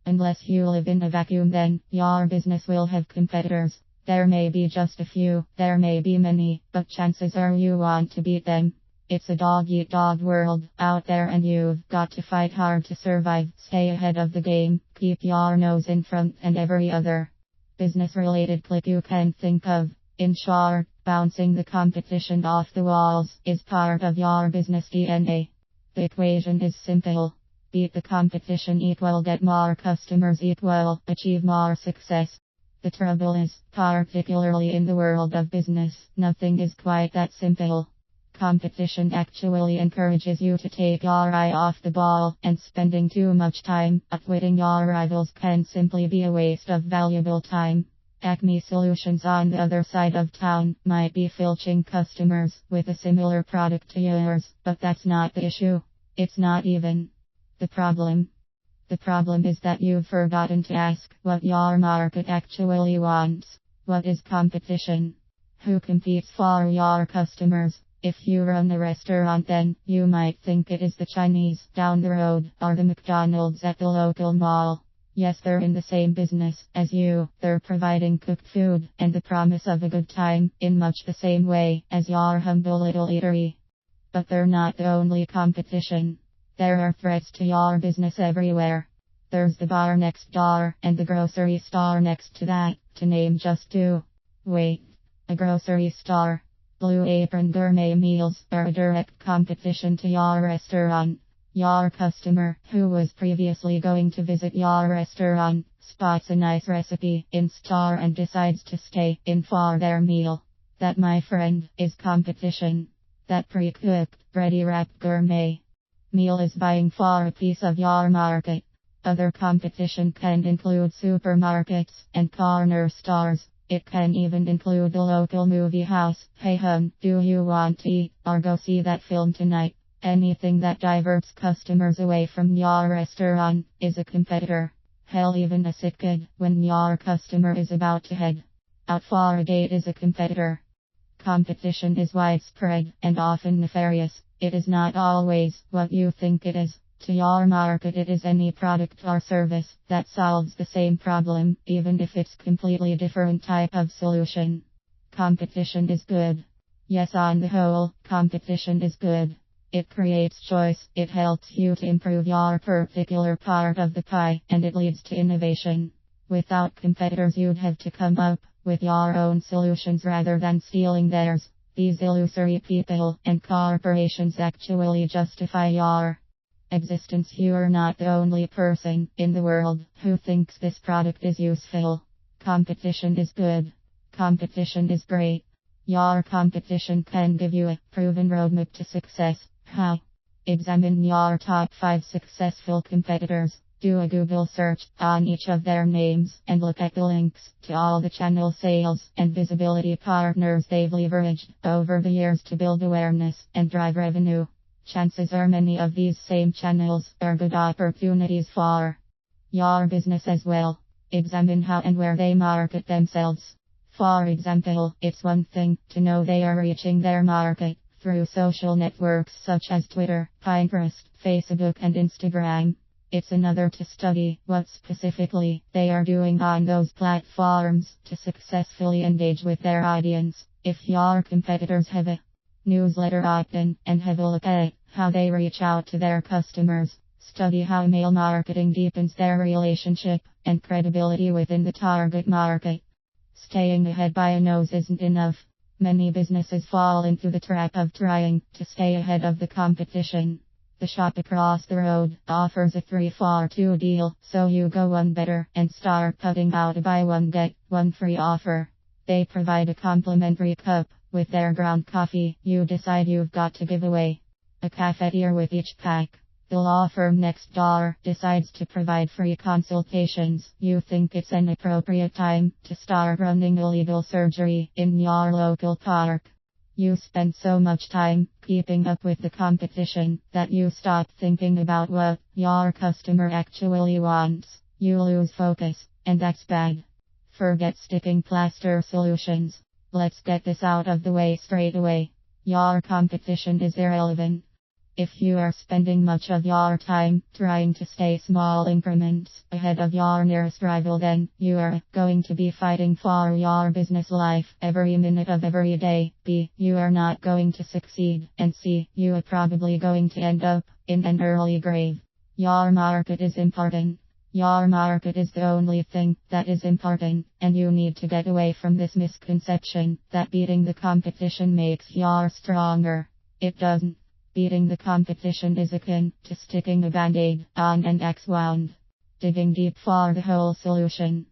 Unless you live in a vacuum, then your business will have competitors. There may be just a few, there may be many, but chances are you want to beat them. It's a dog-eat-dog world out there, and you've got to fight hard to survive. Stay ahead of the game, keep your nose in front, and every other business-related clip you can think of. In short, bouncing the competition off the walls is part of your business DNA. The equation is simple. Beat the competition equal get more customers equal achieve more success. The trouble is, particularly in the world of business, nothing is quite that simple. Competition actually encourages you to take your eye off the ball, and spending too much time outwitting your rivals can simply be a waste of valuable time. Acme Solutions on the other side of town might be filching customers with a similar product to yours, but that's not the issue. It's not even the problem. The problem is that you've forgotten to ask what your market actually wants. What is competition? Who competes for your customers? If you run a restaurant, then you might think it is the Chinese down the road or the McDonald's at the local mall. Yes, they're in the same business as you. They're providing cooked food and the promise of a good time in much the same way as your humble little eatery. But they're not the only competition. There are threats to your business everywhere. There's the bar next door and the grocery store next to that, to name just two. Wait, a grocery store? Blue Apron Gourmet Meals are a direct competition to your restaurant. Your customer, who was previously going to visit your restaurant, spots a nice recipe in store and decides to stay in for their meal. That, my friend, is competition. That pre-cooked, ready-wrapped gourmet meal is buying for a piece of your market. Other competition can include supermarkets and corner stores. It can even include the local movie house. Hey hun, do you want to eat or go see that film tonight? Anything that diverts customers away from your restaurant is a competitor. Hell, even a sick kid when your customer is about to head out for a date is a competitor. Competition is widespread and often nefarious. It is not always what you think it is. To your market, it is any product or service that solves the same problem, even if it's completely different type of solution. Competition is good. Yes, on the whole, competition is good. It creates choice, it helps you to improve your particular part of the pie, and it leads to innovation. Without competitors, you'd have to come up with your own solutions rather than stealing theirs. These illusory people and corporations actually justify your existence. You're not the only person in the world who thinks this product is useful. Competition is good. Competition is great. Your competition can give you a proven roadmap to success. How? Examine your top 5 successful competitors. Do a Google search on each of their names and look at the links to all the channel sales and visibility partners they've leveraged over the years to build awareness and drive revenue. Chances are many of these same channels are good opportunities for your business as well. Examine how and where they market themselves. For example, it's one thing to know they are reaching their market through social networks such as Twitter, Pinterest, Facebook, and Instagram. It's another to study what specifically they are doing on those platforms to successfully engage with their audience. If your competitors have a newsletter opt-in, and have a look at how they reach out to their customers. Study how email marketing deepens their relationship and credibility within the target market. Staying ahead by a nose isn't enough. Many businesses fall into the trap of trying to stay ahead of the competition. The shop across the road offers a 3 for 2 deal, so you go one better and start putting out a buy one get one free offer. They provide a complimentary cup with their ground coffee. You decide you've got to give away a cafetiere with each pack. The law firm next door decides to provide free consultations. You think it's an appropriate time to start running a legal surgery in your local park. You spend so much time keeping up with the competition that you stop thinking about what your customer actually wants. You lose focus, and that's bad. Forget sticking plaster solutions. Let's get this out of the way straight away. Your competition is irrelevant. If you are spending much of your time trying to stay small increments ahead of your nearest rival, then you are going to be fighting for your business life every minute of every day. B. You are not going to succeed. And C. You are probably going to end up in an early grave. Your market is important. Your market is the only thing that is important, and you need to get away from this misconception that beating the competition makes you stronger. It doesn't. Beating the competition is akin to sticking a band-aid on an X-wound. Digging deep for the whole solution.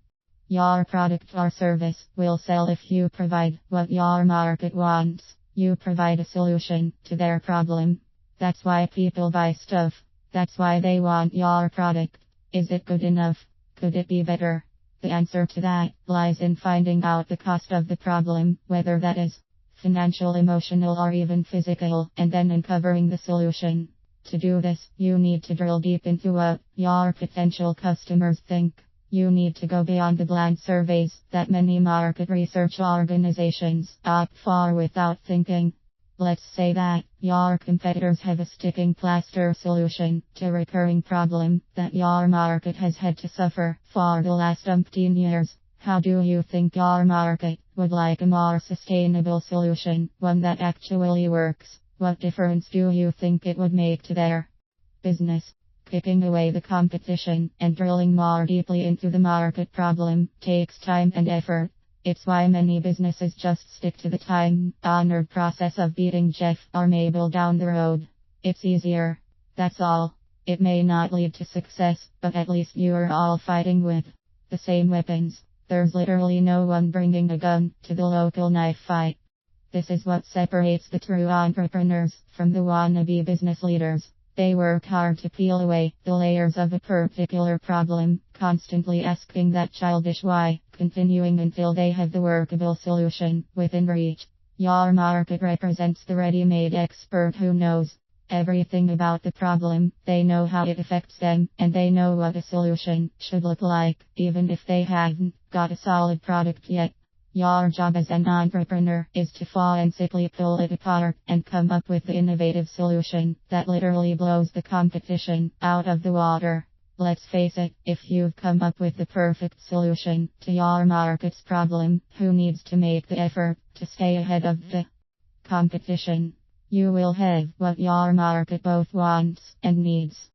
Your product or service will sell if you provide what your market wants. You provide a solution to their problem. That's why people buy stuff. That's why they want your product. Is it good enough? Could it be better? The answer to that lies in finding out the cost of the problem, whether that is financial, emotional, or even physical, and then uncovering the solution. To do this, you need to drill deep into what your potential customers think. You need to go beyond the bland surveys that many market research organizations opt for without thinking. Let's say that your competitors have a sticking plaster solution to a recurring problem that your market has had to suffer for the last umpteen years. How do you think your market would like a more sustainable solution, one that actually works? What difference do you think it would make to their business? Kicking away the competition and drilling more deeply into the market problem takes time and effort. It's why many businesses just stick to the time-honored process of beating Jeff or Mabel down the road. It's easier. That's all. It may not lead to success, but at least you are all fighting with the same weapons. There's literally no one bringing a gun to the local knife fight. This is what separates the true entrepreneurs from the wannabe business leaders. They work hard to peel away the layers of a particular problem, constantly asking that childish why, continuing until they have the workable solution within reach. Your market represents the ready-made expert who knows everything about the problem. They know how it affects them, and they know what a solution should look like, even if they haven't got a solid product yet. Your job as an entrepreneur is to forensically pull it apart and come up with the innovative solution that literally blows the competition out of the water. Let's face it, if you've come up with the perfect solution to your market's problem, who needs to make the effort to stay ahead of the competition? You will have what your market both wants and needs.